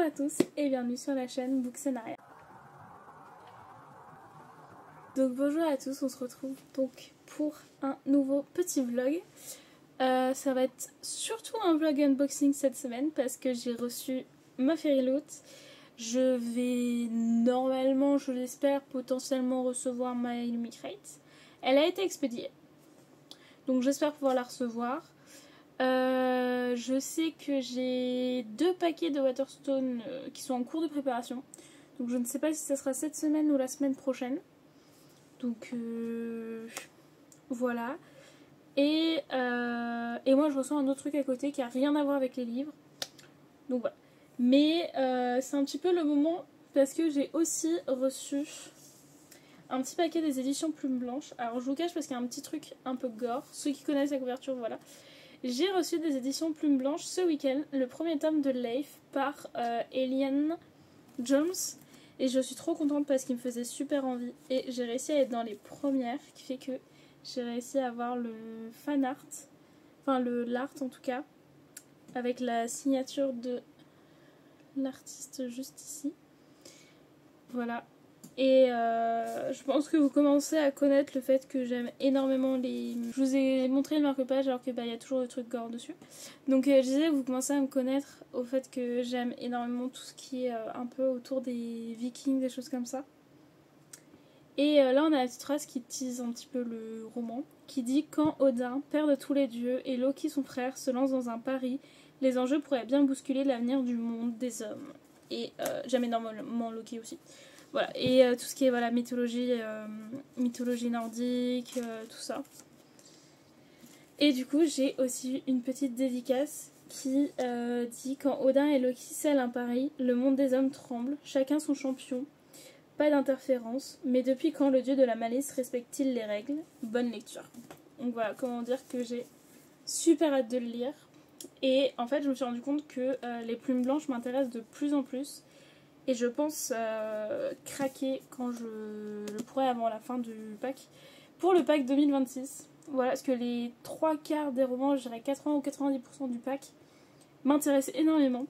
à tous et bienvenue sur la chaîne Bookscenaria. Donc bonjour à tous, on se retrouve donc pour un nouveau petit vlog. Ça va être surtout un vlog unboxing cette semaine parce que j'ai reçu ma Fairyloot. Je vais normalement, je l'espère, potentiellement recevoir ma Illumicrate. Elle a été expédiée, donc j'espère pouvoir la recevoir. Je sais que j'ai 2 paquets de Waterstone qui sont en cours de préparation. Donc je ne sais pas si ça sera cette semaine ou la semaine prochaine. Donc voilà. Et moi je reçois un autre truc à côté qui a rien à voir avec les livres. Donc voilà. Mais c'est un petit peu le moment parce que j'ai aussi reçu un petit paquet des éditions Plume Blanche. Alors je vous cache parce qu'il y a un petit truc un peu gore. Ceux qui connaissent la couverture, voilà. J'ai reçu des éditions Plume Blanche ce week-end, le premier tome de Leif par Eliane Jones. Et je suis trop contente parce qu'il me faisait super envie. Et j'ai réussi à être dans les premières, qui fait que j'ai réussi à avoir le fan art, enfin l'art en tout cas, avec la signature de l'artiste juste ici. Voilà. Et je pense que vous commencez à connaître le fait que j'aime énormément les... Je vous ai montré le marque-page alors que y a toujours des trucs gore dessus. Donc je disais, vous commencez à me connaître au fait que j'aime énormément tout ce qui est un peu autour des vikings, des choses comme ça. Et là on a la petite phrase qui tease un petit peu le roman, qui dit « Quand Odin, père de tous les dieux, et Loki son frère se lancent dans un pari, les enjeux pourraient bien bousculer l'avenir du monde des hommes. » Et j'aime énormément Loki aussi. Voilà, et tout ce qui est voilà, mythologie nordique, tout ça. Et du coup, j'ai aussi une petite dédicace qui dit « Quand Odin et Loki scellent un pari, le monde des hommes tremble, chacun son champion, pas d'interférence, mais depuis quand le dieu de la malice respecte-t-il les règles? Bonne lecture. » Donc voilà, comment dire que j'ai super hâte de le lire. Et en fait, je me suis rendu compte que les plumes blanches m'intéressent de plus en plus. Et je pense craquer quand je le pourrai avant la fin du pack. Pour le pack 2026. Voilà, parce que les 3/4 des romans, je dirais 80 ou 90% du pack, m'intéressent énormément.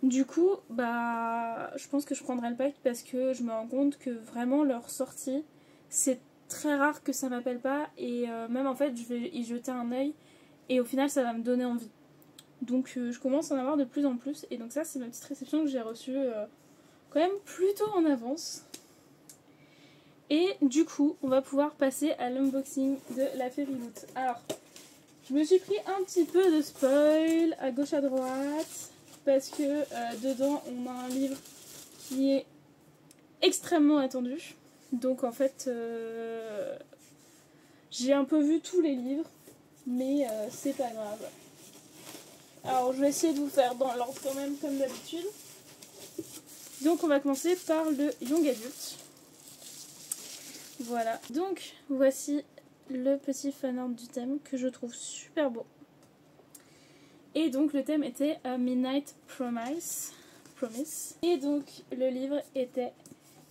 Du coup, bah, je pense que je prendrai le pack parce que je me rends compte que vraiment leur sortie, c'est très rare que ça m'appelle pas. Et même en fait, je vais y jeter un œil et au final, ça va me donner envie. Donc je commence à en avoir de plus en plus. Et donc ça, c'est ma petite réception que j'ai reçue... quand même plutôt en avance. Et du coup, on va pouvoir passer à l'unboxing de la Fairyloot. Alors, je me suis pris un petit peu de spoil à gauche à droite parce que dedans, on a un livre qui est extrêmement attendu. Donc en fait, j'ai un peu vu tous les livres, mais c'est pas grave. Alors, je vais essayer de vous faire dans l'ordre quand même, comme d'habitude. Donc on va commencer par le Young Adult. Voilà, donc voici le petit fanart du thème que je trouve super beau. Et donc le thème était Midnight Promise. Et donc le livre était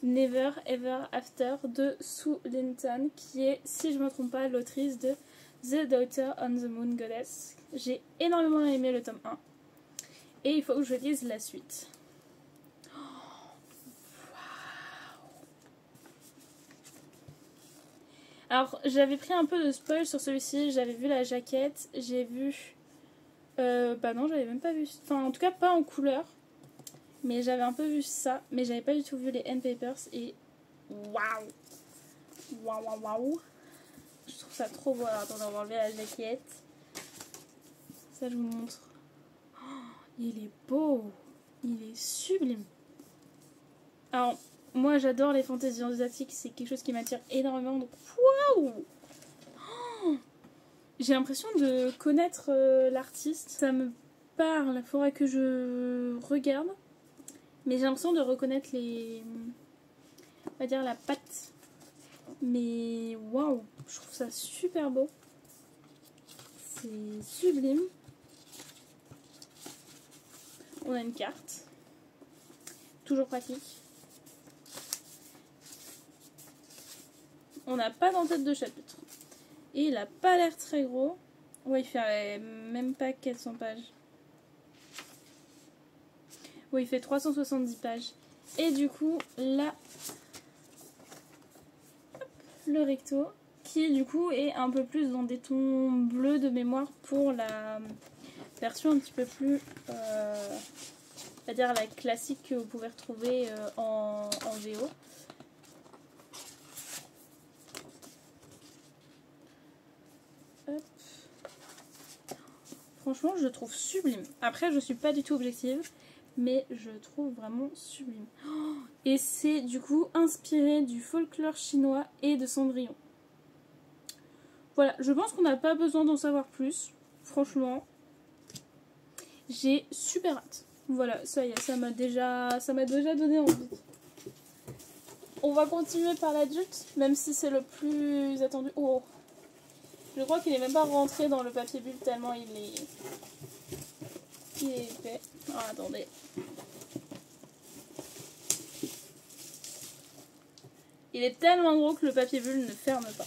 Never Ever After de Sue Linton, qui est, si je ne me trompe pas, l'autrice de The Daughter on the Moon Goddess. J'ai énormément aimé le tome 1. Et il faut que je lise la suite. Alors, j'avais pris un peu de spoil sur celui-ci, j'avais vu la jaquette, j'ai vu... bah non, j'avais même pas vu... Enfin, en tout cas, pas en couleur. Mais j'avais un peu vu ça, mais j'avais pas du tout vu les end papers et... Waouh! Waouh, waouh, waouh! Je trouve ça trop beau. Alors, attendez, on va enlever la jaquette. Ça, je vous montre. Oh, il est beau! Il est sublime! Alors... Moi j'adore les fantaisies asiatiques, c'est quelque chose qui m'attire énormément, donc waouh! Oh, j'ai l'impression de connaître l'artiste, ça me parle, il faudra que je regarde, mais j'ai l'impression de reconnaître les... on va dire la patte, mais waouh! Je trouve ça super beau, c'est sublime. On a une carte, toujours pratique. On n'a pas d'en-tête de chapitre. Et il n'a pas l'air très gros. Ouais, il fait même pas 400 pages. Bon, il fait 370 pages. Et du coup, là, le recto, qui du coup est un peu plus dans des tons bleus de mémoire pour la version un petit peu plus, on va dire la classique que vous pouvez retrouver en VO. Hop. Franchement, je trouve sublime. Après, je suis pas du tout objective, mais je trouve vraiment sublime. Oh, et c'est du coup inspiré du folklore chinois et de Cendrillon. Voilà, je pense qu'on n'a pas besoin d'en savoir plus. Franchement, j'ai super hâte. Voilà, ça y est, ça m'a déjà donné envie. On va continuer par l'adulte, même si c'est le plus attendu. Oh, je crois qu'il est même pas rentré dans le papier bulle tellement il est épais. Oh, attendez. Il est tellement gros que le papier bulle ne ferme pas.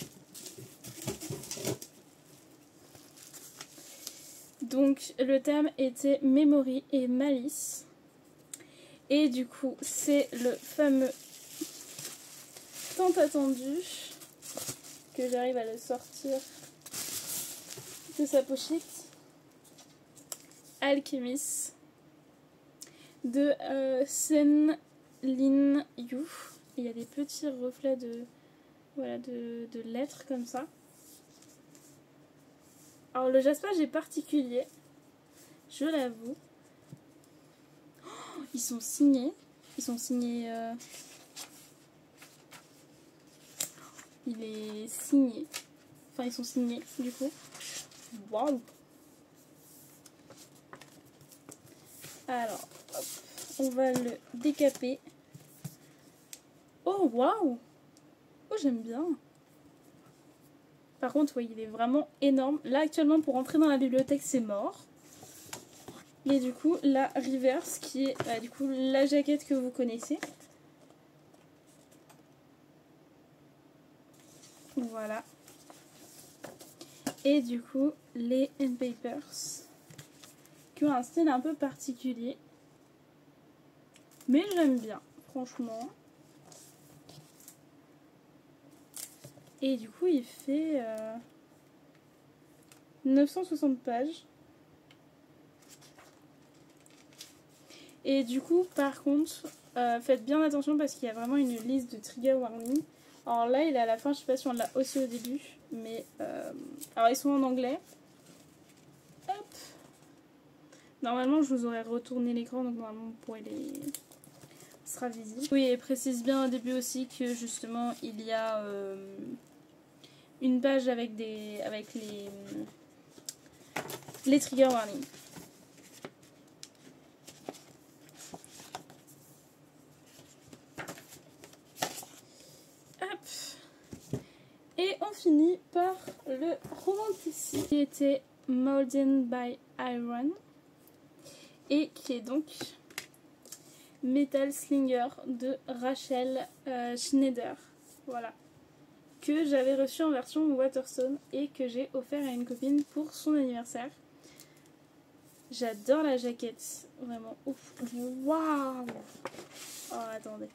Donc le thème était Memory et Malice. Et du coup c'est le fameux tant attendu que j'arrive à le sortir de sa pochette. Alchemist de Sen Lin Yu. Il y a des petits reflets de, voilà, de lettres comme ça. Alors le jaspage est particulier, je l'avoue. Oh, ils sont signés. Ils sont signés... Il est signé. Enfin ils sont signés du coup. Waouh. Alors, hop, on va le décaper. Oh waouh. Oh j'aime bien. Par contre, oui, il est vraiment énorme. Là, actuellement, pour entrer dans la bibliothèque, c'est mort. Et du coup, la reverse, qui est du coup la jaquette que vous connaissez. Voilà. Et du coup, les end papers, qui ont un style un peu particulier. Mais j'aime bien, franchement. Et du coup, il fait 960 pages. Et du coup, par contre, faites bien attention parce qu'il y a vraiment une liste de trigger warning. Alors là, il est à la fin, je sais pas si on l'a aussi au début, mais alors ils sont en anglais. Hop. Normalement, je vous aurais retourné l'écran, donc normalement, vous pourrez les... Ce sera visible. Oui, et précise bien au début aussi que justement, il y a une page avec les trigger warnings. Et on finit par le romanticide qui était Molded by Iron et qui est donc Metal Slinger de Rachel Schneider. Voilà. Que j'avais reçu en version Waterstone et que j'ai offert à une copine pour son anniversaire. J'adore la jaquette. Vraiment ouf. Waouh! Oh, attendez.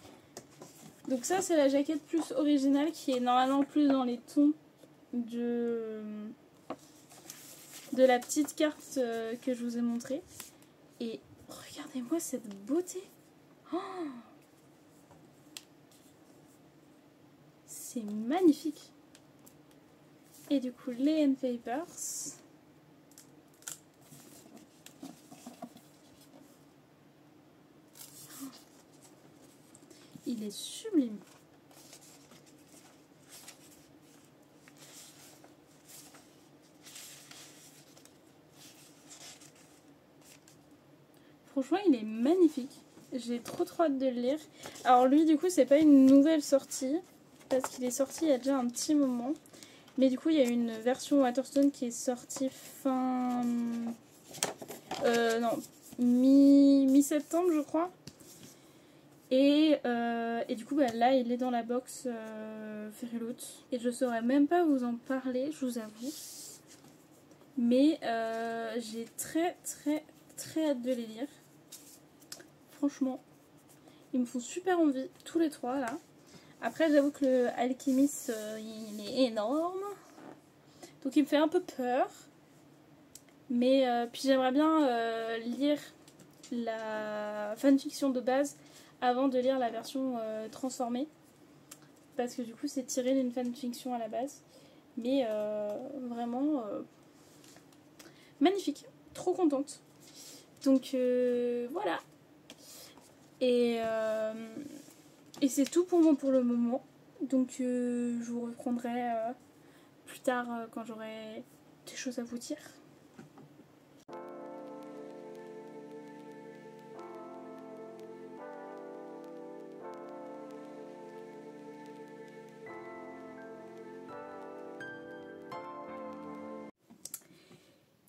Donc ça c'est la jaquette plus originale qui est normalement plus dans les tons de la petite carte que je vous ai montrée. Et regardez-moi cette beauté. Oh, c'est magnifique. Et du coup les end papers. Il est sublime. Franchement, il est magnifique. J'ai trop hâte de le lire. Alors lui, du coup, c'est pas une nouvelle sortie. Parce qu'il est sorti il y a déjà un petit moment. Mais du coup, il y a une version Waterstone qui est sortie fin... non, mi-septembre, je crois. Et du coup, bah, là, il est dans la box Fairyloot. Et je saurais même pas vous en parler, je vous avoue. Mais j'ai très hâte de les lire. franchement. Ils me font super envie, tous les trois là. Après j'avoue que le Alchemist il est énorme. Donc il me fait un peu peur. Mais puis j'aimerais bien lire la fanfiction de base avant de lire la version transformée. Parce que du coup c'est tiré d'une fanfiction à la base. Mais vraiment magnifique. Trop contente. Donc voilà. Et c'est tout pour moi pour le moment. Donc je vous reprendrai plus tard quand j'aurai des choses à vous dire.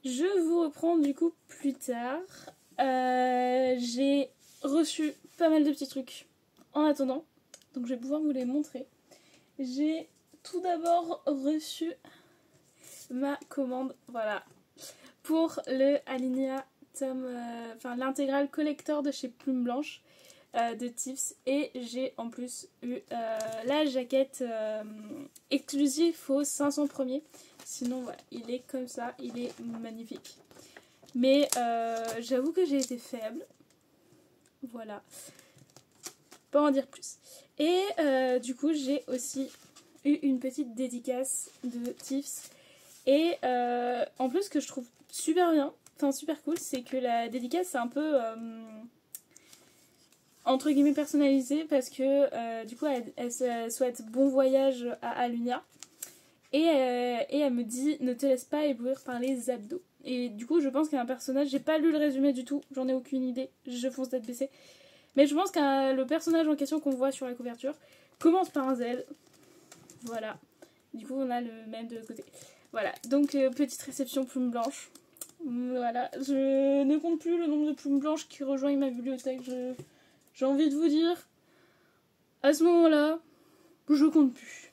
Je vous reprends du coup plus tard. J'ai reçu pas mal de petits trucs en attendant. Donc je vais pouvoir vous les montrer. J'ai tout d'abord reçu ma commande, voilà, pour le Alinea tome, l'intégrale collector de chez Plume Blanche de Tiffs. Et j'ai en plus eu la jaquette exclusive aux 500 premiers. Sinon voilà, il est comme ça, il est magnifique. Mais j'avoue que j'ai été faible. Voilà. Pas en dire plus. Et du coup j'ai aussi eu une petite dédicace de Tiffs. Et en plus ce que je trouve super bien, enfin super cool, c'est que la dédicace c'est un peu entre guillemets personnalisée. Parce que du coup elle souhaite bon voyage à Alunia. Et elle me dit ne te laisse pas éblouir par les abdos. Et du coup je pense qu'il y a un personnage, j'ai pas lu le résumé du tout, j'en ai aucune idée, je fonce tête baissée. Mais je pense que le personnage en question qu'on voit sur la couverture commence par un Z. Voilà. Du coup on a le même de l'autre côté. Voilà, donc petite réception Plume Blanche. Voilà, je ne compte plus le nombre de plumes blanches qui rejoignent ma bibliothèque. J'ai envie de vous dire, à ce moment-là, je compte plus.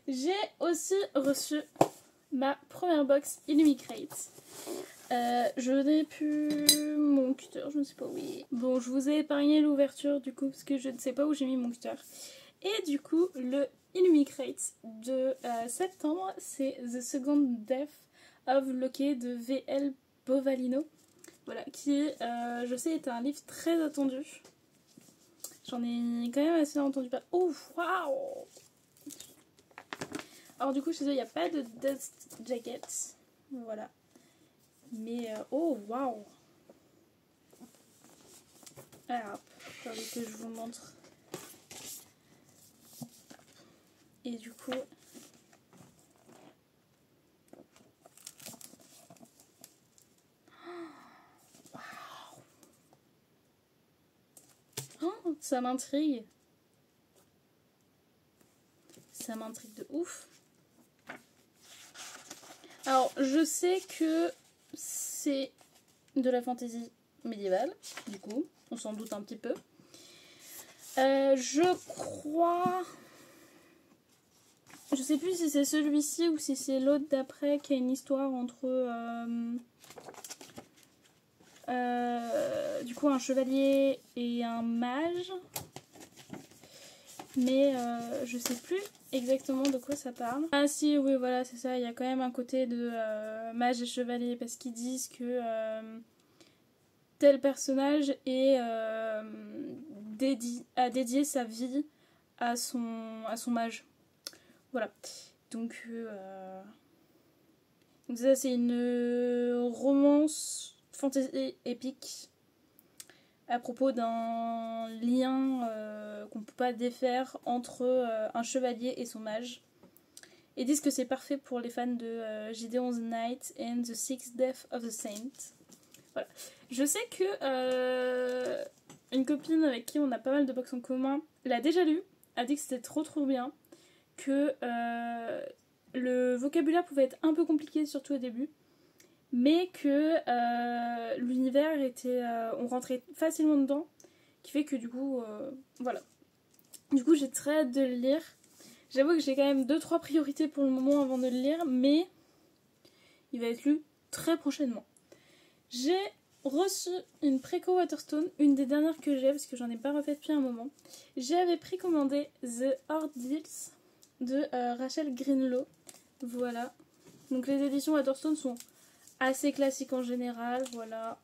J'ai aussi reçu ma première box Illumicrate. Je n'ai plus mon cutter, je ne sais pas où il est. Bon, je vous ai épargné l'ouverture du coup parce que je ne sais pas où j'ai mis mon cutter. Et du coup, le Illumicrate de septembre, c'est The Second Death of Loki de V.L. Bovalino. Voilà, qui, je sais, est un livre très attendu. J'en ai quand même assez entendu parler. Oh, waouh! Alors du coup chez eux il n'y a pas de dust jacket, voilà. Mais oh waouh. Alors, attendez que je vous montre. Et du coup, waouh. Oh, ça m'intrigue. Ça m'intrigue de ouf. Alors, je sais que c'est de la fantaisie médiévale, du coup, on s'en doute un petit peu. Je crois... Je sais plus si c'est celui-ci ou si c'est l'autre d'après qui a une histoire entre... du coup, un chevalier et un mage. Mais je sais plus exactement de quoi ça parle. Ah si, oui, voilà, c'est ça. Il y a quand même un côté de mage et chevalier parce qu'ils disent que tel personnage est a dédié sa vie à son mage. Voilà. Donc ça, c'est une romance fantasy épique à propos d'un lien qu'on ne peut pas défaire entre un chevalier et son mage. Ils disent que c'est parfait pour les fans de Gideon's Knight and the Sixth Death of the Saint. Voilà. Je sais que une copine avec qui on a pas mal de box en commun l'a déjà lu, a dit que c'était trop bien, que le vocabulaire pouvait être un peu compliqué, surtout au début, mais que l'univers était... on rentrait facilement dedans, qui fait que du coup, voilà. Du coup, j'ai très hâte de le lire. J'avoue que j'ai quand même 2-3 priorités pour le moment avant de le lire, mais il va être lu très prochainement. J'ai reçu une préco Waterstone, une des dernières que j'ai parce que j'en ai pas refait depuis un moment. J'avais précommandé The Ordeals de Rachel Greenlow. Voilà. Donc les éditions Waterstone sont assez classiques en général, voilà.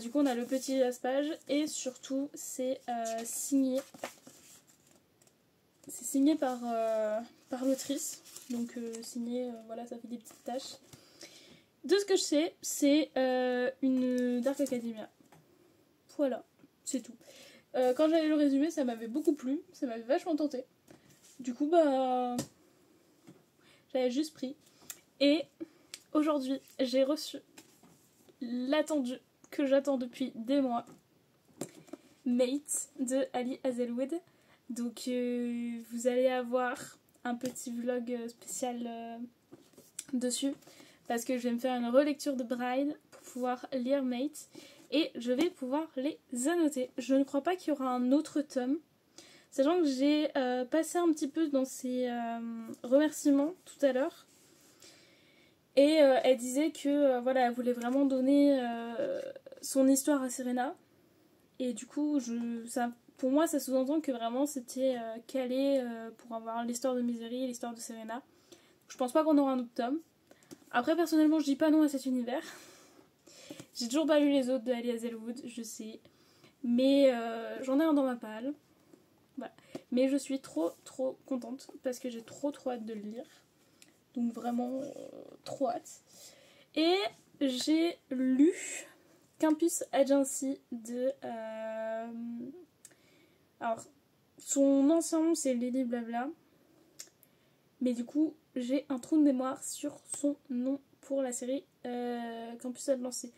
Du coup on a le petit aspage et surtout c'est signé. C'est signé par l'autrice. Donc signé, voilà, ça fait des petites taches. De ce que je sais, c'est une Dark Academia. Voilà, c'est tout. Quand j'avais le résumé, ça m'avait beaucoup plu, ça m'avait vachement tenté. Du coup, bah, j'avais juste pris. Et aujourd'hui, j'ai reçu l'attendu que j'attends depuis des mois, Mate de Ali Hazelwood. Donc, vous allez avoir un petit vlog spécial dessus. Parce que je vais me faire une relecture de Bride pour pouvoir lire Mate. Et je vais pouvoir les annoter. Je ne crois pas qu'il y aura un autre tome. Sachant que j'ai passé un petit peu dans ses remerciements tout à l'heure. Et elle disait que voilà, elle voulait vraiment donner son histoire à Serena. Et du coup, pour moi, ça sous-entend que vraiment c'était calé pour avoir l'histoire de Misery et l'histoire de Serena. Je pense pas qu'on aura un autre tome. Après, personnellement, je dis pas non à cet univers. J'ai toujours pas lu les autres de Ali Hazelwood, je sais. Mais j'en ai un dans ma palle. Voilà. Mais je suis trop contente parce que j'ai trop hâte de le lire. Donc vraiment trop hâte. Et j'ai lu Campus Agency de... Alors, son ancien nom c'est Lily Blabla. Mais du coup, j'ai un trou de mémoire sur son nom pour la série Campus Agency.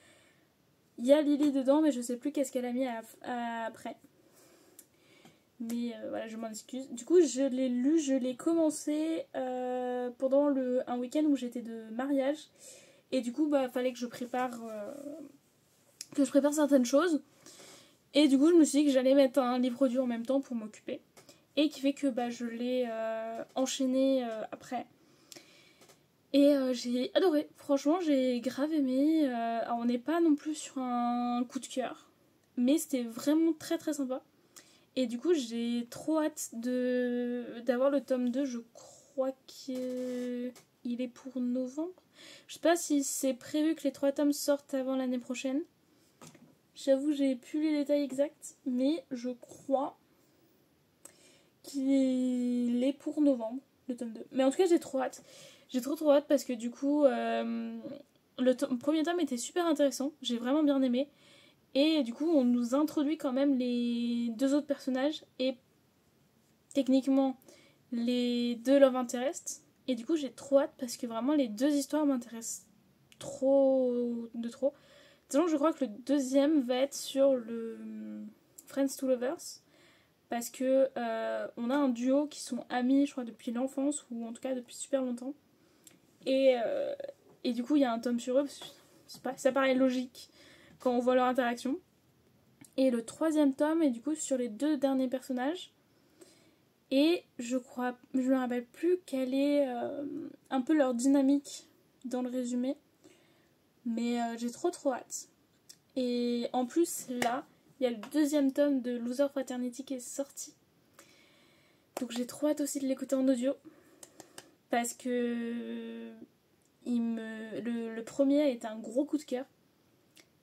Il y a Lily dedans, mais je sais plus qu'est-ce qu'elle a mis après. Mais voilà, je m'en excuse. Du coup, je l'ai lu, je l'ai commencé pendant un week-end où j'étais de mariage. Et du coup, bah, fallait que je prépare certaines choses. Et du coup, je me suis dit que j'allais mettre un livre audio en même temps pour m'occuper. Et qui fait que bah, je l'ai enchaîné après. Et j'ai adoré. Franchement, j'ai grave aimé. Alors, on n'est pas non plus sur un coup de cœur. Mais c'était vraiment très sympa. Et du coup, j'ai trop hâte d'avoir le tome 2. Je crois qu'il est pour novembre. Je sais pas si c'est prévu que les 3 tomes sortent avant l'année prochaine. J'avoue, j'ai plus les détails exacts. Mais je crois qu'il est pour novembre, le tome 2. Mais en tout cas, j'ai trop hâte. J'ai trop hâte parce que du coup, le premier tome était super intéressant. J'ai vraiment bien aimé. Et du coup, on nous introduit quand même les 2 autres personnages et techniquement les 2 love interest. Et du coup, j'ai trop hâte parce que vraiment les 2 histoires m'intéressent trop. Disons que je crois que le deuxième va être sur le Friends to Lovers parce que on a un duo qui sont amis, je crois, depuis l'enfance ou en tout cas depuis super longtemps. Et du coup, il y a un tome sur eux. Ça paraît logique quand on voit leur interaction. Et le 3e tome est du coup sur les 2 derniers personnages. Et je me rappelle plus quelle est un peu leur dynamique dans le résumé. Mais j'ai trop hâte. Et en plus, là, il y a le 2e tome de Loser Fraternity qui est sorti. Donc j'ai trop hâte aussi de l'écouter en audio. Parce que le premier est un gros coup de cœur.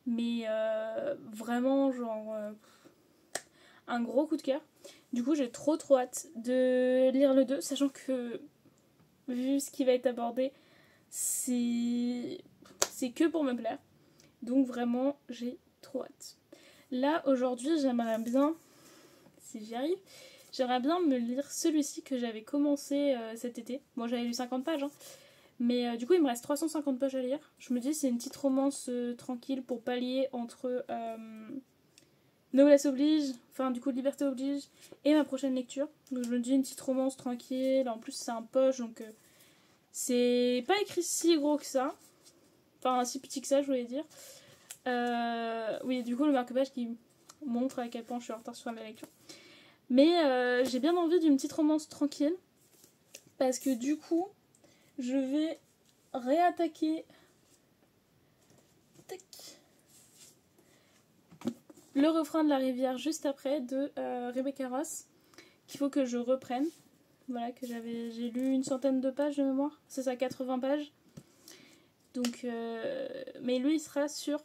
Mais vraiment genre un gros coup de cœur. Du coup j'ai trop hâte de lire le 2, sachant que vu ce qui va être abordé, c'est que pour me plaire. Donc vraiment j'ai trop hâte. Là aujourd'hui j'aimerais bien, si j'y arrive, j'aimerais bien me lire celui-ci que j'avais commencé cet été. Moi j'avais lu 50 pages hein. Mais du coup, il me reste 350 pages à lire. Je me dis, c'est une petite romance tranquille pour pallier entre Noblesse oblige, enfin du coup Liberté oblige, et ma prochaine lecture. Donc je me dis une petite romance tranquille. En plus, c'est un poche, donc c'est pas écrit si gros que ça. Enfin, si petit que ça, je voulais dire. Oui, du coup, le marque-page qui montre à quel point je suis en retard sur la lecture. Mais j'ai bien envie d'une petite romance tranquille. Parce que du coup, je vais réattaquer. Tac. le refrain de la rivière juste après de Rebecca Ross, qu'il faut que je reprenne. Voilà, que j'ai lu une centaine de pages de mémoire, c'est ça, 80 pages. Donc, mais lui, il sera sur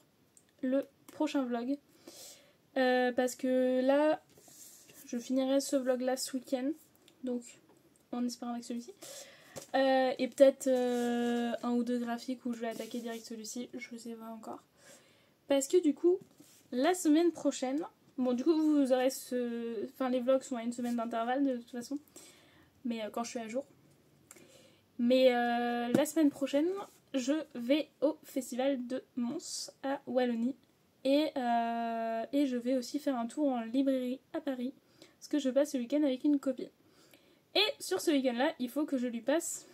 le prochain vlog. Parce que là, je finirai ce vlog-là ce week-end. Donc, en espérant avec celui-ci. Et peut-être un ou deux graphiques où je vais attaquer direct celui-ci, je ne sais pas encore. Parce que du coup, la semaine prochaine, bon du coup vous aurez enfin les vlogs sont à une semaine d'intervalle de toute façon, mais quand je suis à jour. Mais la semaine prochaine, je vais au festival de Mons à Wallonie. Et je vais aussi faire un tour en librairie à Paris, parce que je passe ce week-end avec une copine. Et sur ce week-end-là, il faut que je lui passe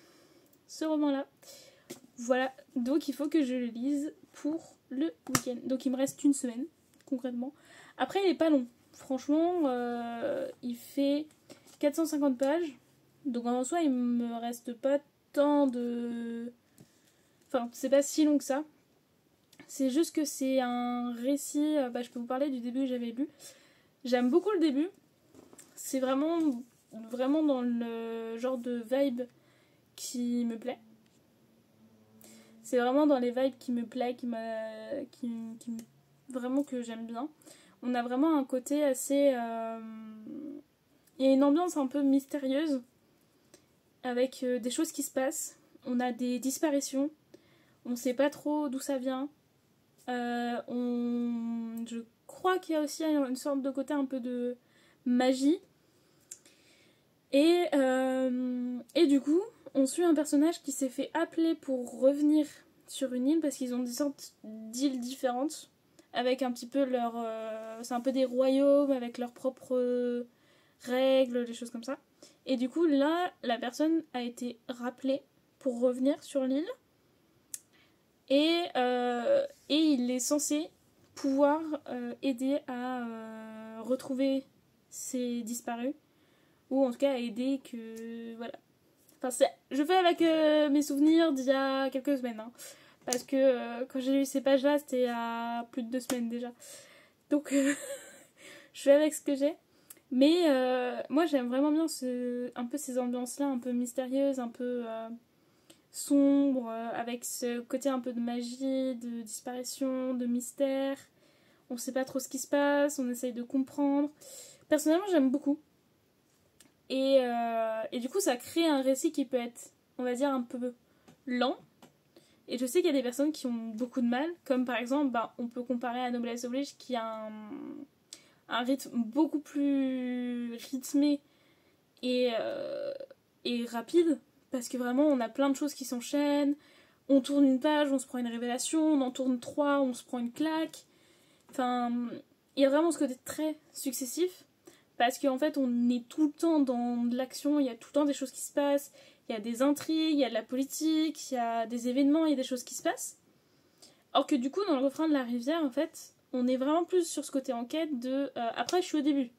ce roman-là. Voilà, donc il faut que je le lise pour le week-end. Donc il me reste une semaine, concrètement. Après, il n'est pas long. Franchement, il fait 450 pages. Donc en soi, il me reste pas tant de... Enfin, c'est pas si long que ça. C'est juste que c'est un récit... je peux vous parler du début que j'avais lu. J'aime beaucoup le début. C'est vraiment dans le genre de vibe qui me plaît. C'est vraiment dans les vibes qui me plaît, vraiment que j'aime bien. On a vraiment un côté assez... Il y a une ambiance un peu mystérieuse, avec des choses qui se passent. On a des disparitions. On sait pas trop d'où ça vient. Je crois qu'il y a aussi une sorte de côté un peu de magie. Et du coup, on suit un personnage qui s'est fait appeler pour revenir sur une île parce qu'ils ont des sortes d'îles différentes avec un petit peu leur... c'est un peu des royaumes avec leurs propres règles, des choses comme ça. Et du coup, là, la personne a été rappelée pour revenir sur l'île. Et il est censé pouvoir aider à retrouver ses disparus. Ou en tout cas à aider que... Voilà. Enfin, je fais avec mes souvenirs d'il y a quelques semaines. Hein. Parce que quand j'ai lu ces pages-là, c'était à plus de 2 semaines déjà. Donc, je fais avec ce que j'ai. Mais moi, j'aime vraiment bien un peu ces ambiances-là, un peu mystérieuses, un peu sombres, avec ce côté un peu de magie, de disparition, de mystère. On sait pas trop ce qui se passe, on essaye de comprendre. Personnellement, j'aime beaucoup. Et du coup, ça crée un récit qui peut être, on va dire, un peu lent. Et je sais qu'il y a des personnes qui ont beaucoup de mal, comme par exemple, on peut comparer à Noblesse Oblige qui a un rythme beaucoup plus rythmé et rapide, parce que vraiment, on a plein de choses qui s'enchaînent. On tourne une page, on se prend une révélation, on en tourne 3, on se prend une claque. Enfin, il y a vraiment ce côté très successif. Parce qu'en fait, on est tout le temps dans de l'action, il y a tout le temps des choses qui se passent, il y a des intrigues, il y a de la politique, il y a des événements, il y a des choses qui se passent. Alors que du coup, dans le refrain de la rivière, en fait, on est vraiment plus sur ce côté enquête de... après, je suis au début.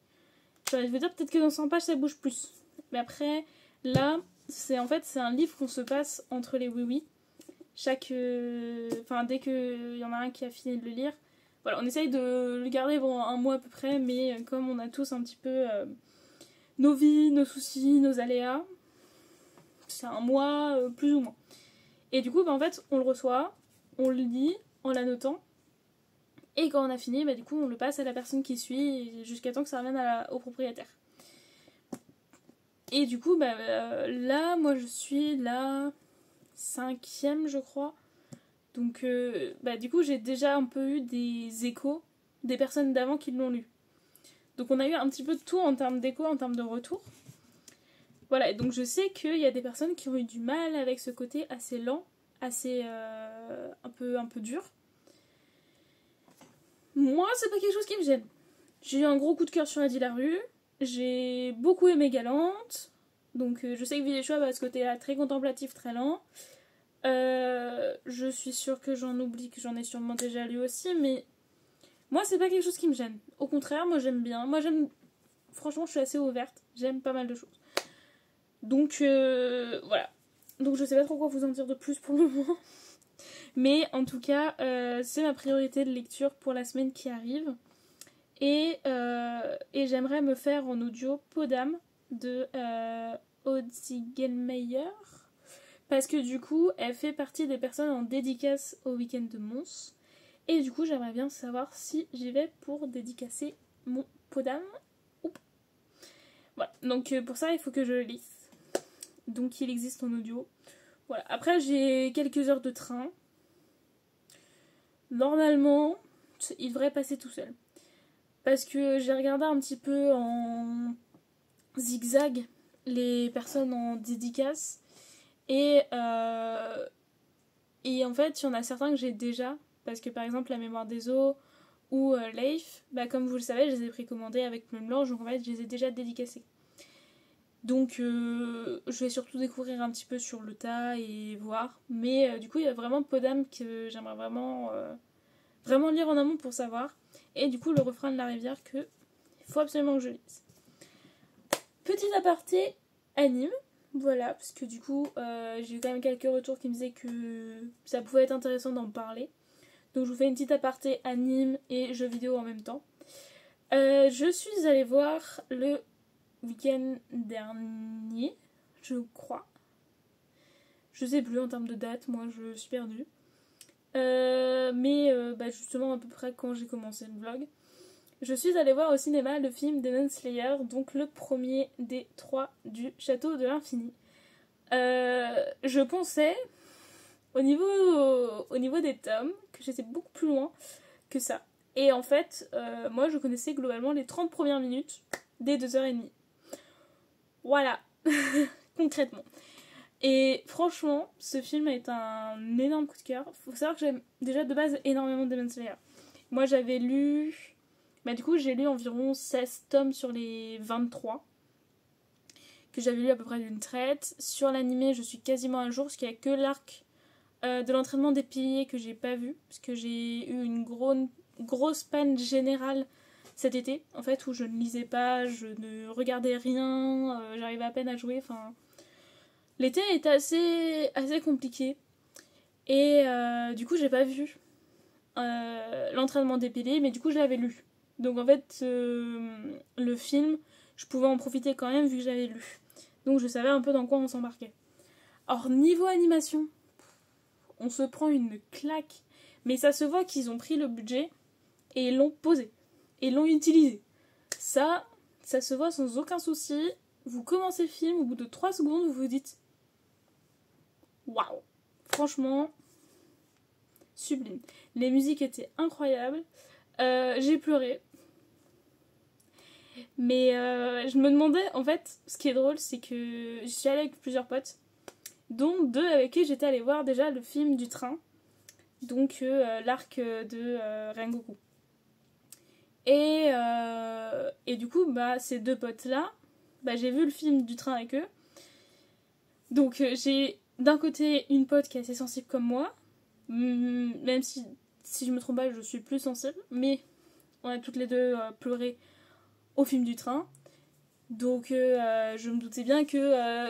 Je veux dire, peut-être que dans 100 pages, ça bouge plus. Mais après, là, c'est un livre qu'on se passe entre les oui-oui. Dès qu'il y en a un qui a fini de le lire, voilà, on essaye de le garder pendant 1 mois à peu près, mais comme on a tous un petit peu nos vies, nos soucis, nos aléas, c'est 1 mois plus ou moins. Et du coup, en fait, on le reçoit, on le lit en l'annotant, et quand on a fini, du coup, on le passe à la personne qui suit jusqu'à temps que ça revienne au propriétaire. Et du coup, là, moi, je suis la 5e, je crois. Donc, du coup, j'ai déjà un peu eu des échos des personnes d'avant qui l'ont lu. Donc, on a eu un petit peu de tout en termes d'échos, en termes de retour. Voilà, et donc je sais qu'il y a des personnes qui ont eu du mal avec ce côté assez lent, assez un peu dur. Moi, c'est pas quelque chose qui me gêne. J'ai eu un gros coup de cœur sur Eddie Larue. J'ai beaucoup aimé Galante. Donc, je sais que Villéchois a ce côté-là très contemplatif, très lent. Je suis sûre que j'en oublie, que j'en ai sûrement déjà lu aussi, mais moi c'est pas quelque chose qui me gêne. Au contraire, moi j'aime bien. Franchement, je suis assez ouverte. J'aime pas mal de choses. Donc voilà. Donc je sais pas trop quoi vous en dire de plus pour le moment. Mais en tout cas, c'est ma priorité de lecture pour la semaine qui arrive. Et j'aimerais me faire en audio Peau d'âme de Aude Ziegelmeyer. Parce que du coup, elle fait partie des personnes en dédicace au week-end de Mons. Et du coup, j'aimerais bien savoir si j'y vais pour dédicacer mon Peau d'âme ou pas. Voilà, donc pour ça, il faut que je le lise. Donc il existe en audio. Voilà, après j'ai quelques heures de train. Normalement, il devrait passer tout seul. Parce que j'ai regardé un petit peu en zigzag les personnes en dédicace. Et en fait, il y en a certains que j'ai déjà. Parce que par exemple, La Mémoire des Eaux ou Leif, bah, comme vous le savez, je les ai précommandés avec Plume Blanche. Donc en fait, je les ai déjà dédicacés. Donc je vais surtout découvrir un petit peu sur le tas et voir. Mais du coup, il y a vraiment Peau d'âme que j'aimerais vraiment lire en amont pour savoir. Et du coup, le refrain de la rivière que il faut absolument que je lise. Petit aparté anime. Voilà, parce que du coup, j'ai eu quand même quelques retours qui me disaient que ça pouvait être intéressant d'en parler. Donc je vous fais une petite aparté anime et jeux vidéo en même temps. Je suis allée voir le week-end dernier, je crois. Je sais plus en termes de date, moi je suis perdue. Mais justement à peu près quand j'ai commencé le vlog. Je suis allée voir au cinéma le film Demon Slayer, donc le premier des 3 du Château de l'Infini. Je pensais, au niveau des tomes, que j'étais beaucoup plus loin que ça. Et en fait, moi je connaissais globalement les 30 premières minutes des 2h30. Voilà, concrètement. Et franchement, ce film est un énorme coup de cœur. Faut savoir que j'aime déjà de base énormément Demon Slayer. Moi j'avais lu... du coup j'ai lu environ 16 tomes sur les 23 que j'avais lu à peu près d'une traite. Sur l'animé, je suis quasiment à jour parce qu'il n'y a que l'arc de l'entraînement des piliers que j'ai pas vu. Parce que j'ai eu une grosse panne générale cet été, en fait, où je ne lisais pas, je ne regardais rien, j'arrivais à peine à jouer, enfin... L'été était assez compliqué. Et du coup, j'ai pas vu l'entraînement des piliers, mais du coup, je l'avais lu. Donc en fait, le film, je pouvais en profiter quand même vu que j'avais lu. Donc je savais un peu dans quoi on s'embarquait. Or, niveau animation, on se prend une claque. Mais ça se voit qu'ils ont pris le budget et l'ont posé. Et l'ont utilisé. Ça se voit sans aucun souci. Vous commencez le film, au bout de 3 secondes, vous vous dites waouh! Franchement, sublime. Les musiques étaient incroyables. J'ai pleuré. Mais je me demandais, en fait, ce qui est drôle, c'est que je suis allée avec plusieurs potes, dont 2 avec qui j'étais allée voir déjà le film du train, donc l'arc de Rengoku. Et du coup, ces 2 potes-là, j'ai vu le film du train avec eux. Donc j'ai d'un côté une pote qui est assez sensible comme moi, même si je me trompe pas, je suis plus sensible, mais on a toutes les 2 pleuré au film du train. Donc je me doutais bien que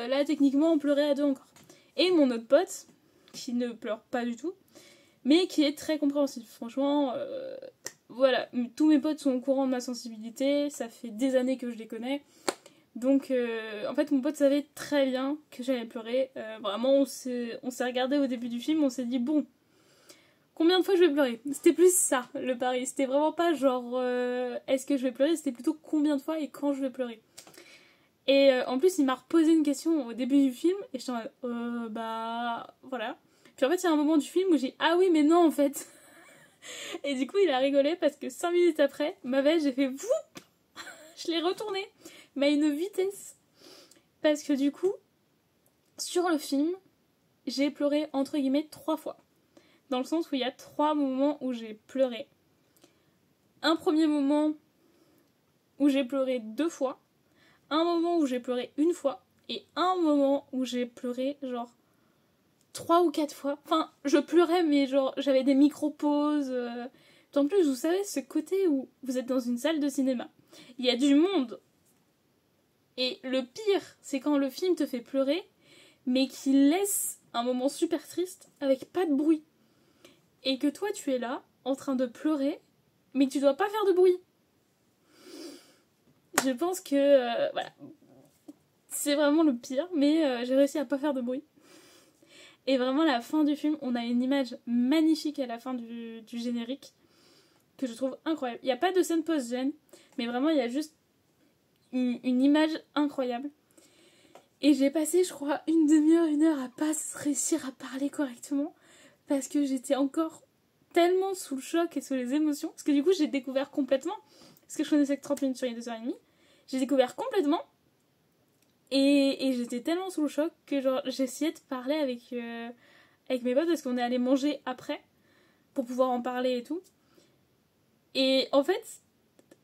là, techniquement, on pleurait à 2 encore. Et mon autre pote, qui ne pleure pas du tout, mais qui est très compréhensif. Franchement, voilà, tous mes potes sont au courant de ma sensibilité, ça fait des années que je les connais. Donc en fait, mon pote savait très bien que j'allais pleurer. Vraiment, on s'est regardé au début du film, on s'est dit bon, combien de fois je vais pleurer? C'était plus ça, le pari. C'était vraiment pas genre est-ce que je vais pleurer, c'était plutôt combien de fois et quand je vais pleurer. Et en plus, il m'a reposé une question au début du film et j'étais en mode voilà. Puis en fait, il y a un moment du film où j'ai dit ah oui, mais non en fait. Et du coup, il a rigolé parce que 5 minutes après, ma veste, j'ai fait woup. Je l'ai retourné, mais à une vitesse. Parce que du coup, sur le film, j'ai pleuré entre guillemets 3 fois. Dans le sens où il y a 3 moments où j'ai pleuré. Un premier moment où j'ai pleuré 2 fois. Un moment où j'ai pleuré 1 fois. Et un moment où j'ai pleuré genre 3 ou 4 fois. Enfin, je pleurais mais genre j'avais des micro-pauses. En plus, vous savez, ce côté où vous êtes dans une salle de cinéma. Il y a du monde. Et le pire, c'est quand le film te fait pleurer, mais qu'il laisse un moment super triste avec pas de bruit. Et que toi, tu es là, en train de pleurer, mais que tu dois pas faire de bruit. je pense que voilà, c'est vraiment le pire, mais j'ai réussi à pas faire de bruit. Et vraiment la fin du film, on a une image magnifique à la fin du générique que je trouve incroyable. Il n'y a pas de scène post-gène, mais vraiment il y a juste une image incroyable. Et j'ai passé, je crois, une demi-heure, 1 heure à pas réussir à parler correctement parce que j'étais encore tellement sous le choc et sous les émotions. Parce que du coup, j'ai découvert complètement, parce que je connaissais que 30 minutes sur les 2h30, j'ai découvert complètement et j'étais tellement sous le choc que genre j'essayais de parler avec mes potes parce qu'on est allé manger après pour pouvoir en parler et tout. Et en fait,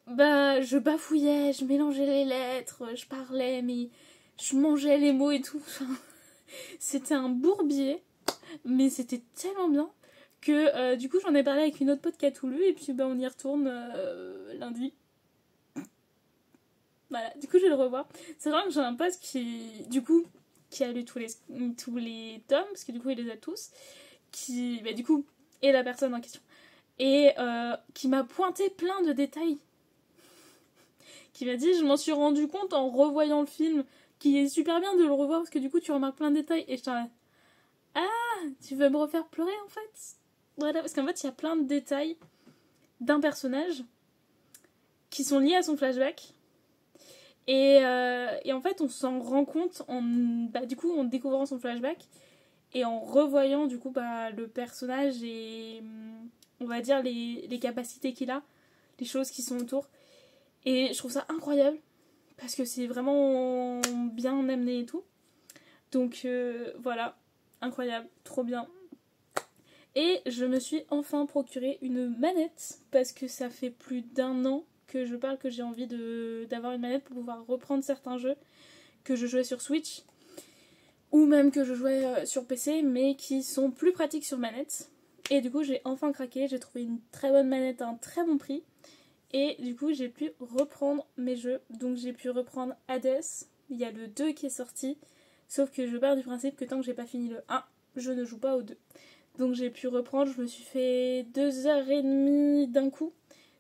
bah je bafouillais, je mélangeais les lettres, je parlais, mais je mangeais les mots et tout. C'était un bourbier, mais c'était tellement bien que du coup j'en ai parlé avec une autre pote qui a tout lu et puis bah on y retourne lundi. Voilà, du coup je vais le revoir. C'est vrai que j'ai un pote qui a lu tous les tomes, parce que du coup il les a tous, qui bah, du coup est la personne en question. Et qui m'a pointé plein de détails. Qui m'a dit, je m'en suis rendu compte en revoyant le film, qui est super bien de le revoir parce que du coup tu remarques plein de détails. Et je t'en tu veux me refaire pleurer en fait? Voilà, parce qu'en fait il y a plein de détails d'un personnage qui sont liés à son flashback. Et en fait on s'en rend compte du coup en découvrant son flashback et en revoyant du coup le personnage et on va dire les capacités qu'il a, les choses qui sont autour. Et je trouve ça incroyable parce que c'est vraiment bien amené et tout. Donc voilà, incroyable, trop bien. Et je me suis enfin procuré une manette parce que ça fait plus d'1 an que je parle que j'ai envie d'avoir une manette pour pouvoir reprendre certains jeux que je jouais sur Switch ou même que je jouais sur PC mais qui sont plus pratiques sur manette. Et du coup j'ai enfin craqué, j'ai trouvé une très bonne manette à un très bon prix. Et du coup j'ai pu reprendre mes jeux. Donc j'ai pu reprendre Hades, il y a le 2 qui est sorti. Sauf que je pars du principe que tant que j'ai pas fini le 1, je ne joue pas au 2. Donc j'ai pu reprendre, je me suis fait 2h30 d'un coup.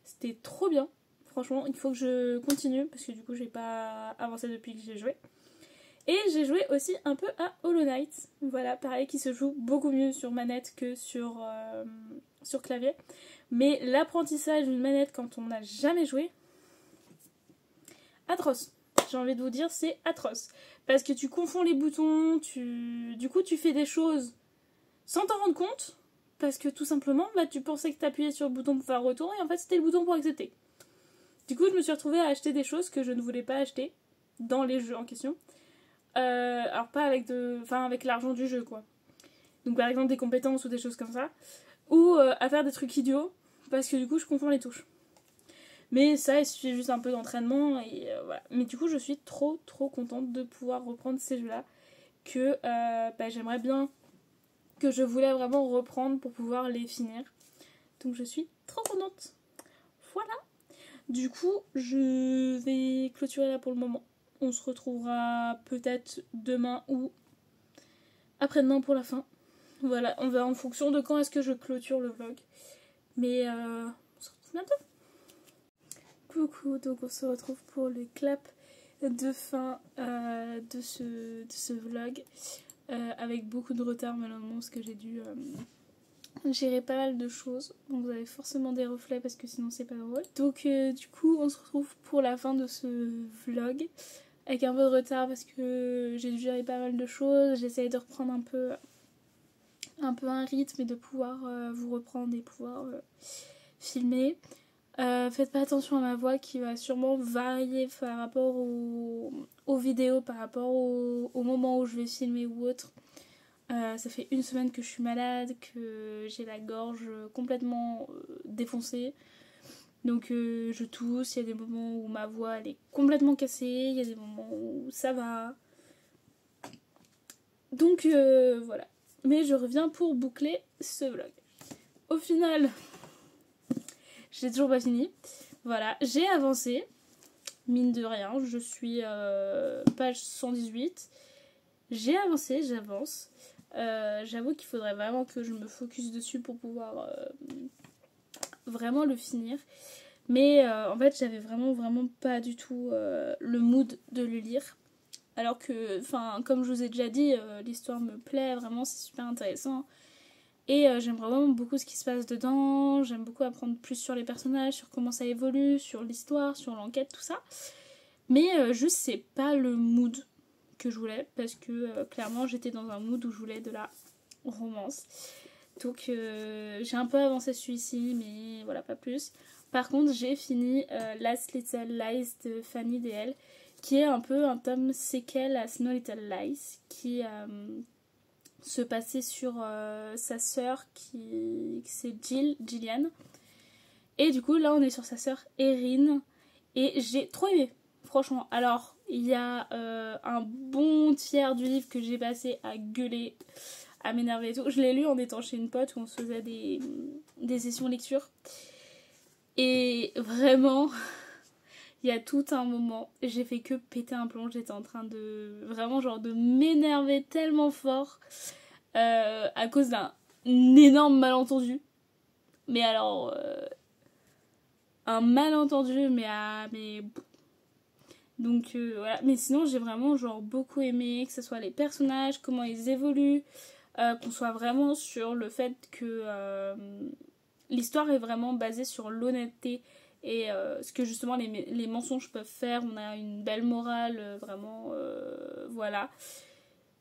C'était trop bien. Franchement, il faut que je continue parce que du coup j'ai pas avancé depuis que j'ai joué. Et j'ai joué aussi un peu à Hollow Knight. Voilà, pareil, qui se joue beaucoup mieux sur manette que sur clavier. Mais l'apprentissage d'une manette quand on n'a jamais joué, atroce. J'ai envie de vous dire, c'est atroce. Parce que tu confonds les boutons, du coup tu fais des choses sans t'en rendre compte. Parce que tout simplement, tu pensais que t'appuyais sur le bouton pour faire retour et en fait c'était le bouton pour accepter. Du coup je me suis retrouvée à acheter des choses que je ne voulais pas acheter dans les jeux en question. Alors pas avec l'argent du jeu quoi. Donc par exemple des compétences ou des choses comme ça. Ou à faire des trucs idiots parce que du coup je confonds les touches. Mais ça il suffit juste un peu d'entraînement et voilà. Mais du coup je suis trop contente de pouvoir reprendre ces jeux là que j'aimerais bien, que je voulais vraiment reprendre pour pouvoir les finir. Donc je suis trop contente. Voilà. Du coup je vais clôturer là pour le moment. On se retrouvera peut-être demain ou après-demain pour la fin. Voilà, on verra en fonction de quand est-ce que je clôture le vlog. Mais on se retrouve bientôt. Coucou, donc on se retrouve pour le clap de fin de ce vlog. Avec beaucoup de retard malheureusement parce que j'ai dû gérer pas mal de choses. Donc vous avez forcément des reflets parce que sinon c'est pas drôle. Donc du coup on se retrouve pour la fin de ce vlog. Avec un peu de retard parce que j'ai dû gérer pas mal de choses. J'essaye de reprendre un peu un rythme et de pouvoir vous reprendre et pouvoir filmer. Faites pas attention à ma voix qui va sûrement varier par rapport aux vidéos, par rapport au moment où je vais filmer ou autre. Ça fait 1 semaine que je suis malade, que j'ai la gorge complètement défoncée. Donc je tousse, il y a des moments où ma voix elle est complètement cassée, il y a des moments où ça va. Donc voilà. Mais je reviens pour boucler ce vlog. Au final, j'ai toujours pas fini. Voilà, j'ai avancé. Mine de rien, je suis page 118. J'ai avancé, j'avance. J'avoue qu'il faudrait vraiment que je me focus dessus pour pouvoir vraiment le finir. Mais en fait, j'avais vraiment pas du tout le mood de le lire. Alors que, enfin, comme je vous ai déjà dit, l'histoire me plaît, vraiment, c'est super intéressant. Et j'aime vraiment beaucoup ce qui se passe dedans. J'aime beaucoup apprendre plus sur les personnages, sur comment ça évolue, sur l'histoire, sur l'enquête, tout ça. Mais juste, c'est pas le mood que je voulais, parce que clairement, j'étais dans un mood où je voulais de la romance. Donc j'ai un peu avancé celui-ci, mais voilà, pas plus. Par contre, j'ai fini Last Little Lies de Fanny DL, qui est un peu un tome séquel à Snow Little Lies, qui se passait sur sa sœur, c'est Gillian. Et du coup, là, on est sur sa sœur Erin, et j'ai trop aimé, franchement. Alors, il y a un bon tiers du livre que j'ai passé à gueuler, à m'énerver et tout. Je l'ai lu en étant chez une pote où on se faisait des sessions lecture. Et vraiment, il y a tout un moment, j'ai fait que péter un plomb. J'étais en train de vraiment genre de m'énerver tellement fort à cause d'un énorme malentendu. Mais alors, un malentendu, mais donc voilà. Mais sinon, j'ai vraiment genre beaucoup aimé que ce soit les personnages, comment ils évoluent, qu'on soit vraiment sur le fait que l'histoire est vraiment basée sur l'honnêteté et ce que justement les mensonges peuvent faire. On a une belle morale, vraiment, voilà.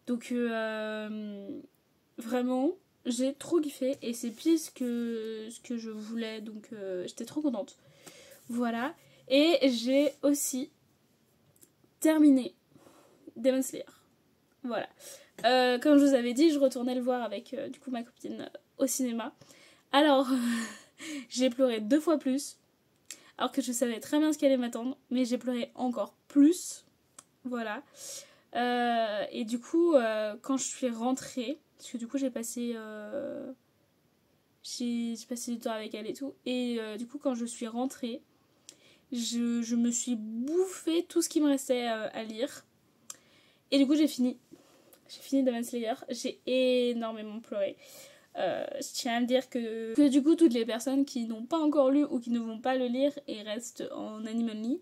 Donc vraiment, j'ai trop kiffé et c'est pile ce que je voulais, donc j'étais trop contente. Voilà. Et j'ai aussi terminé Demon Slayer. Voilà. Comme je vous avais dit, je retournais le voir avec du coup ma copine au cinéma. Alors, j'ai pleuré 2 fois plus, alors que je savais très bien ce qui allait m'attendre, mais j'ai pleuré encore plus. Voilà. Et du coup, quand je suis rentrée, parce que du coup j'ai passé du temps avec elle et tout, et du coup quand je suis rentrée, je me suis bouffé tout ce qui me restait à lire. Et du coup j'ai fini Demon Slayer, j'ai énormément pleuré. Je tiens à me dire que du coup toutes les personnes qui n'ont pas encore lu ou qui ne vont pas le lire et restent en anime only,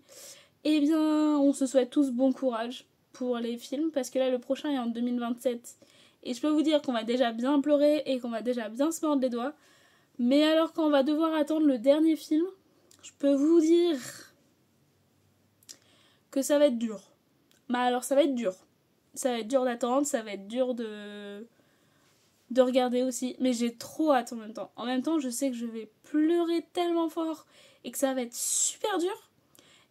eh bien on se souhaite tous bon courage pour les films, parce que là le prochain est en 2027 et je peux vous dire qu'on va déjà bien pleurer et qu'on va déjà bien se mordre les doigts. Mais alors quand on va devoir attendre le dernier film, je peux vous dire que ça va être dur. Bah alors ça va être dur. Ça va être dur d'attendre, ça va être dur de regarder aussi. Mais j'ai trop hâte en même temps. En même temps, je sais que je vais pleurer tellement fort et que ça va être super dur.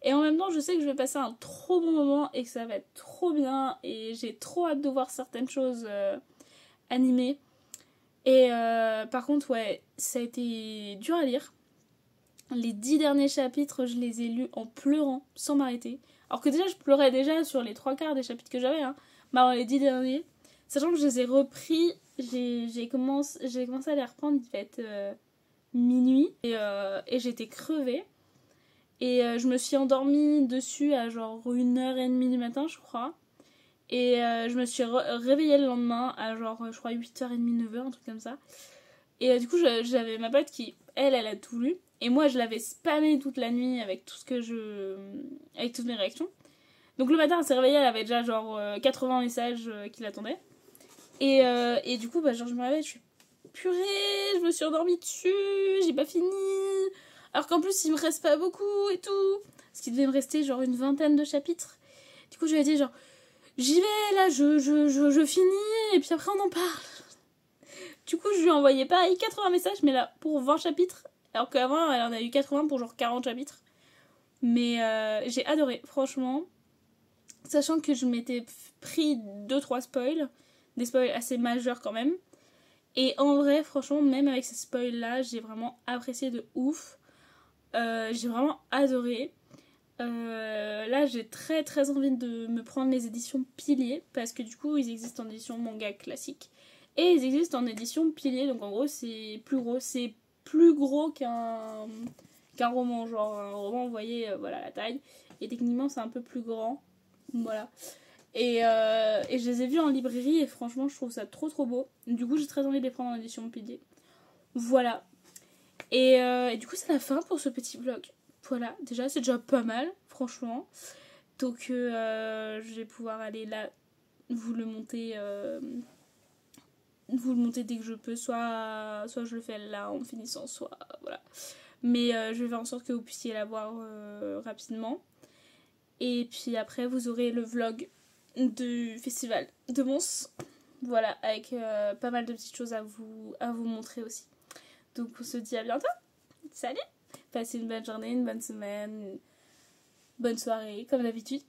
Et en même temps, je sais que je vais passer un trop bon moment et que ça va être trop bien. Et j'ai trop hâte de voir certaines choses animées. Et par contre, ouais, ça a été dur à lire. Les 10 derniers chapitres, je les ai lus en pleurant, sans m'arrêter. Alors que déjà, je pleurais déjà sur les 3/4 des chapitres que j'avais, hein. Mais alors les 10 derniers, sachant que je les ai repris, j'ai commencé à les reprendre, il devait être minuit. Et j'étais crevée. Et je me suis endormie dessus à genre 1h30 du matin, je crois. Et je me suis réveillée le lendemain à genre, je crois, 8h30, 9h, un truc comme ça. Et du coup, j'avais ma pote qui, elle a tout lu. Et moi, je l'avais spammé toute la nuit avec tout ce que avec toutes mes réactions. Donc le matin, elle s'est réveillée, elle avait déjà genre 80 messages qui l'attendaient. Et du coup, bah, genre, je me réveille, je suis purée, je me suis endormie dessus, j'ai pas fini. Alors qu'en plus, il me reste pas beaucoup et tout. Parce qu'il devait me rester genre une vingtaine de chapitres. Du coup, je lui ai dit genre, j'y vais là, je finis et puis après on en parle. Du coup, je lui ai envoyé pareil 80 messages, mais là, pour 20 chapitres. Alors qu'avant, elle en a eu 80 pour genre 40 chapitres. Mais j'ai adoré, franchement. Sachant que je m'étais pris 2-3 spoils. Des spoils assez majeurs quand même. Et en vrai, franchement, même avec ces spoils-là, j'ai vraiment apprécié de ouf. J'ai vraiment adoré. Là, j'ai très très envie de me prendre les éditions Piliers. Parce que du coup, ils existent en édition manga classique. Et ils existent en édition Piliers. Donc en gros, c'est plus gros. C'est plus gros qu'un roman. Genre un roman, vous voyez, voilà la taille. Et techniquement, c'est un peu plus grand. Voilà. Et je les ai vus en librairie et franchement, je trouve ça trop trop beau. Du coup, j'ai très envie de les prendre en édition Piliers. Voilà. Et du coup, c'est la fin pour ce petit vlog. Voilà, déjà c'est déjà pas mal, franchement. Donc je vais pouvoir aller là, vous le monter dès que je peux, soit je le fais là en finissant, soit voilà. Mais je vais faire en sorte que vous puissiez la voir rapidement. Et puis après vous aurez le vlog du festival de Mons. Voilà, avec pas mal de petites choses à vous montrer aussi. Donc on se dit à bientôt. Salut! Passez une bonne journée, une bonne semaine, une bonne soirée, comme d'habitude.